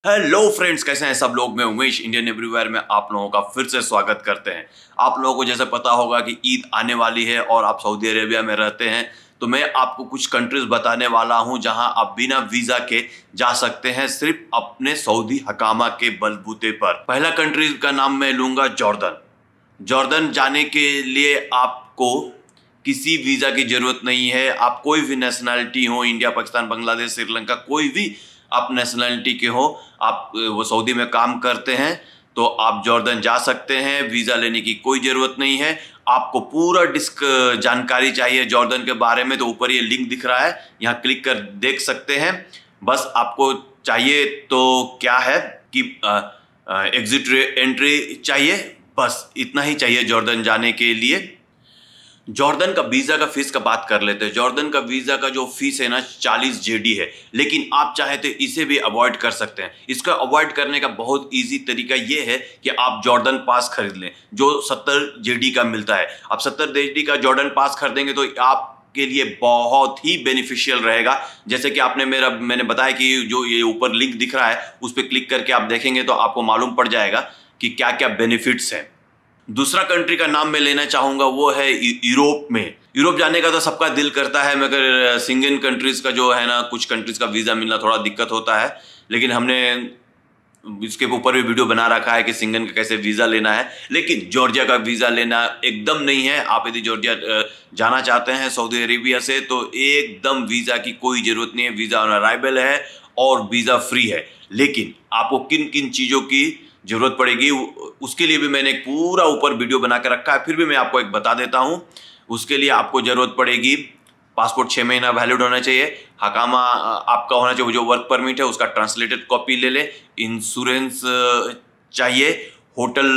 Hello friends, कैसे हैं सब लोग। मैं उमेश इंडियन एवरीवेयर में आप लोगों का फिर से स्वागत करते हैं। आप लोगों को जैसे पता होगा कि ईद आने वाली है और आप सऊदी अरेबिया में रहते हैं, तो मैं आपको कुछ कंट्रीज बताने वाला हूं जहां आप बिना वीजा के जा सकते हैं, सिर्फ अपने सऊदी हकामा के बलबूते पर। पहला कंट्री का नाम मैं लूंगा जॉर्डन। जॉर्डन जाने के लिए आपको किसी वीजा की जरूरत नहीं है। आप कोई भी नेशनैलिटी हो, इंडिया, पाकिस्तान, बांग्लादेश, श्रीलंका, कोई भी आप नेशनैलिटी के हो, आप वो सऊदी में काम करते हैं तो आप जॉर्डन जा सकते हैं। वीजा लेने की कोई जरूरत नहीं है। आपको पूरा डिस्क जानकारी चाहिए जॉर्डन के बारे में, तो ऊपर ये लिंक दिख रहा है, यहाँ क्लिक कर देख सकते हैं। बस आपको चाहिए तो क्या है कि एग्जिट एंट्री चाहिए, बस इतना ही चाहिए जॉर्डन जाने के लिए। जॉर्डन का वीजा का फीस का बात कर लेते हैं। जॉर्डन का वीजा का जो फीस है ना 40 जेडी है, लेकिन आप चाहे तो इसे भी अवॉइड कर सकते हैं। इसका अवॉइड करने का बहुत इजी तरीका ये है कि आप जॉर्डन पास खरीद लें जो 70 जेडी का मिलता है। आप 70 जेडी का जॉर्डन पास खरीदेंगे तो आप के लिए बहुत ही बेनिफिशियल रहेगा। जैसे कि मैंने बताया कि जो ये ऊपर लिंक दिख रहा है उस पर क्लिक करके आप देखेंगे तो आपको मालूम पड़ जाएगा कि क्या क्या बेनिफिट्स हैं। दूसरा कंट्री का नाम मैं लेना चाहूंगा, वो है यूरोप में। यूरोप जाने का तो सबका दिल करता है, मगर सिंगन कंट्रीज का जो है ना, कुछ कंट्रीज का वीजा मिलना थोड़ा दिक्कत होता है। लेकिन हमने इसके ऊपर भी वीडियो बना रखा है कि सिंगन का कैसे वीजा लेना है। लेकिन जॉर्जिया का वीजा लेना एकदम नहीं है। आप यदि जॉर्जिया जाना चाहते हैं सऊदी अरेबिया से तो एकदम वीजा की कोई जरूरत नहीं है। वीजा ऑन अराइवल है और वीजा फ्री है। लेकिन आपको किन किन चीजों की जरूरत पड़ेगी उसके लिए भी मैंने एक पूरा ऊपर वीडियो बना के रखा है, फिर भी मैं आपको एक बता देता हूं। उसके लिए आपको जरूरत पड़ेगी पासपोर्ट 6 महीना वैलिड होना चाहिए, हकामा आपका होना चाहिए, जो वर्क परमिट है उसका ट्रांसलेटेड कॉपी ले ले, इंश्योरेंस चाहिए, होटल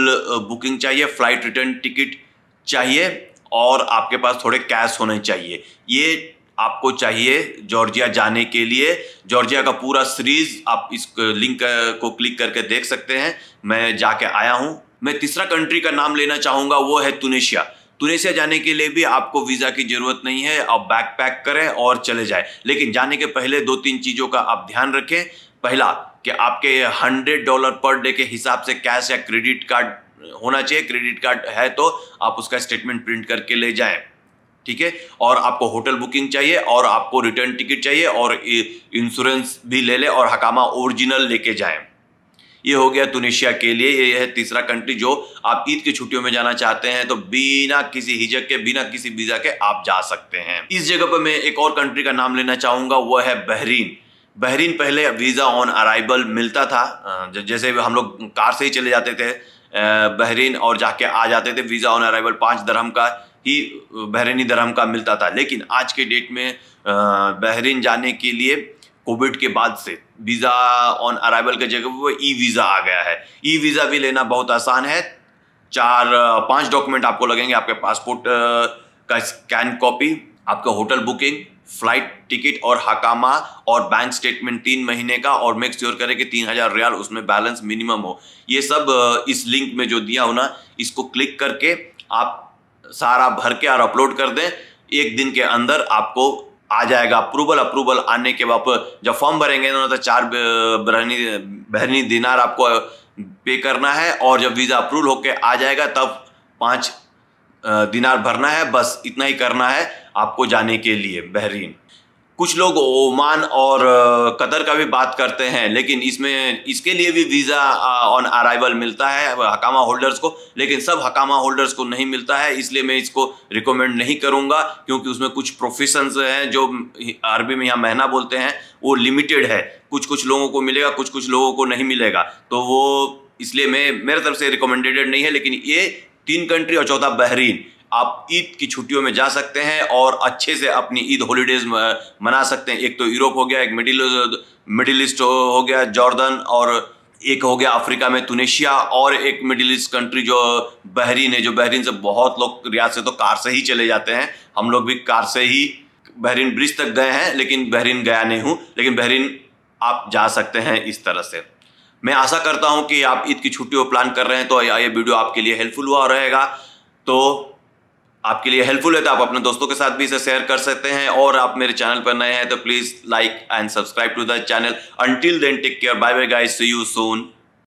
बुकिंग चाहिए, फ्लाइट रिटर्न टिकट चाहिए और आपके पास थोड़े कैश होने चाहिए। ये आपको चाहिए जॉर्जिया जाने के लिए। जॉर्जिया का पूरा सीरीज आप इस लिंक को क्लिक करके देख सकते हैं। मैं जाके आया हूं। मैं तीसरा कंट्री का नाम लेना चाहूंगा, वो है तुनिशिया। तुनिशिया जाने के लिए भी आपको वीजा की जरूरत नहीं है। आप बैग पैक करें और चले जाए। लेकिन जाने के पहले 2-3 चीजों का आप ध्यान रखें। पहला कि आपके $100 पर डे के हिसाब से कैश या क्रेडिट कार्ड होना चाहिए। क्रेडिट कार्ड है तो आप उसका स्टेटमेंट प्रिंट करके ले जाएं, ठीक है। और आपको होटल बुकिंग चाहिए और आपको रिटर्न टिकट चाहिए और इंश्योरेंस भी ले ले और हकामा ओरिजिनल लेके जाएं। ये हो गया तुनिशिया के लिए। ये है तीसरा कंट्री जो आप ईद की छुट्टियों में जाना चाहते हैं तो बिना किसी हिचक के, बिना किसी वीजा के आप जा सकते हैं। इस जगह पर मैं एक और कंट्री का नाम लेना चाहूंगा, वो है बहरीन। बहरीन पहले वीजा ऑन अराइवल मिलता था, जैसे हम लोग कार से ही चले जाते थे बहरीन और जाके आ जाते थे। वीजा ऑन अराइवल 5 दिरहम का ही, बहरीनी दिरहम का मिलता था। लेकिन आज के डेट में बहरीन जाने के लिए कोविड के बाद से वीजा ऑन अराइवल के जगह वो ई वीजा आ गया है। ई वीजा भी लेना बहुत आसान है। 4-5 डॉक्यूमेंट आपको लगेंगे। आपके पासपोर्ट का स्कैन कॉपी, आपका होटल बुकिंग, फ्लाइट टिकट और हकामा और बैंक स्टेटमेंट 3 महीने का, और मेक श्योर करें कि 3000 रियाल उसमें बैलेंस मिनिमम हो। ये सब इस लिंक में जो दिया हो ना, इसको क्लिक करके आप सारा भर के और अपलोड कर दें। 1 दिन के अंदर आपको आ जाएगा अप्रूवल आने के बाद जब फॉर्म भरेंगे ना तो 4 बहरीनी दिनार आपको पे करना है, और जब वीजा अप्रूवल होके आ जाएगा तब 5 दिनार भरना है। बस इतना ही करना है आपको जाने के लिए बहरीन। कुछ लोग ओमान और कतर का भी बात करते हैं, लेकिन इसके लिए भी वीजा ऑन अराइवल मिलता है हकामा होल्डर्स को, लेकिन सब हकामा होल्डर्स को नहीं मिलता है। इसलिए मैं इसको रिकमेंड नहीं करूंगा, क्योंकि उसमें कुछ प्रोफेशंस हैं जो अरबी में यहाँ महीना बोलते हैं, वो लिमिटेड है। कुछ लोगों को मिलेगा, कुछ लोगों को नहीं मिलेगा, तो वो इसलिए मेरे तरफ से रिकमेंडेड नहीं है। लेकिन ये 3 कंट्री और चौथा बहरीन, आप ईद की छुट्टियों में जा सकते हैं और अच्छे से अपनी ईद हॉलीडेज मना सकते हैं। एक तो यूरोप हो गया, एक मिडिल ईस्ट हो गया जॉर्डन, और एक हो गया अफ्रीका में तुनिशिया, और एक मिडिल ईस्ट कंट्री जो बहरीन है। जो बहरीन से बहुत लोग रियाद से तो कार से ही चले जाते हैं। हम लोग भी कार से ही बहरीन ब्रिज तक गए हैं, लेकिन बहरीन गया नहीं हूँ। लेकिन बहरीन आप जा सकते हैं इस तरह से। मैं आशा करता हूँ कि आप ईद की छुट्टियों प्लान कर रहे हैं तो ये वीडियो आपके लिए हेल्पफुल हुआ रहेगा। तो आपके लिए हेल्पफुल है तो आप अपने दोस्तों के साथ भी इसे शेयर कर सकते हैं। और आप मेरे चैनल पर नए हैं तो please like and subscribe to the channel. Until then take care, bye bye guys, see you soon.